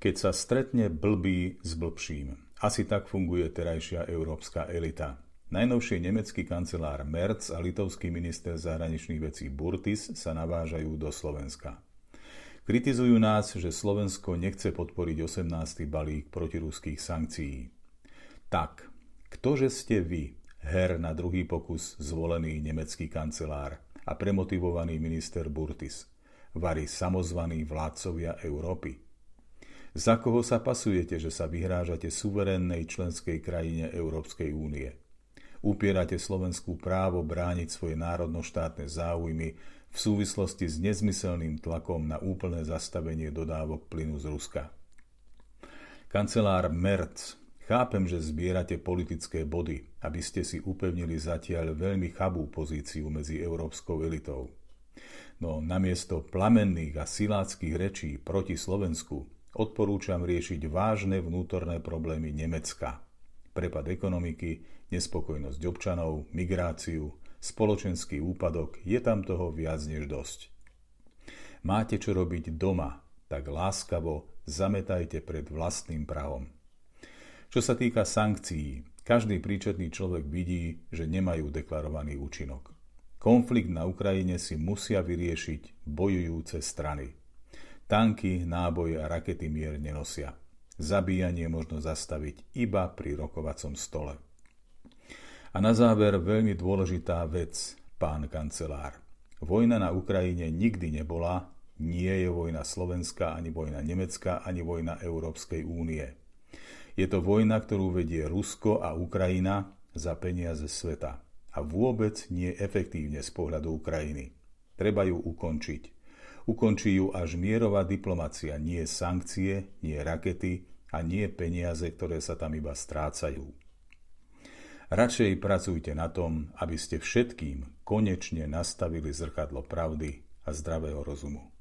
Keď sa stretne blbý s blbším. Asi tak funguje terajšia európska elita. Najnovšie nemecký kancelár Merz a litovský minister zahraničných vecí Burtis sa navážajú do Slovenska. Kritizujú nás, že Slovensko nechce podporiť 18. balík protiruských sankcií. Tak, ktože ste vy, her na druhý pokus zvolený nemecký kancelár a premotivovaný minister Burtis, vari samozvaní vládcovia Európy? Za koho sa pasujete, že sa vyhrážate suverénnej členskej krajine Európskej únie? Upierate Slovensku právo brániť svoje národnoštátne záujmy v súvislosti s nezmyselným tlakom na úplné zastavenie dodávok plynu z Ruska. Kancelár Merz, chápem, že zbierate politické body, aby ste si upevnili zatiaľ veľmi chabú pozíciu medzi európskou elitou. No namiesto plamenných a siláckých rečí proti Slovensku odporúčam riešiť vážne vnútorné problémy Nemecka. Prepad ekonomiky, nespokojnosť občanov, migráciu, spoločenský úpadok, je tam toho viac než dosť. Máte čo robiť doma, tak láskavo zametajte pred vlastným prahom. Čo sa týka sankcií, každý príčetný človek vidí, že nemajú deklarovaný účinok. Konflikt na Ukrajine si musia vyriešiť bojujúce strany. Tanky, náboje a rakety mier nenosia. Zabíjanie možno zastaviť iba pri rokovacom stole. A na záver veľmi dôležitá vec, pán kancelár. Vojna na Ukrajine nikdy nebola, nie je vojna Slovenska, ani vojna Nemecka, ani vojna Európskej únie. Je to vojna, ktorú vedie Rusko a Ukrajina za peniaze sveta. A vôbec nie efektívne z pohľadu Ukrajiny. Treba ju ukončiť. Ukončí ju až mierová diplomacia, nie sankcie, nie rakety a nie peniaze, ktoré sa tam iba strácajú. Radšej pracujte na tom, aby ste všetkým konečne nastavili zrkadlo pravdy a zdravého rozumu.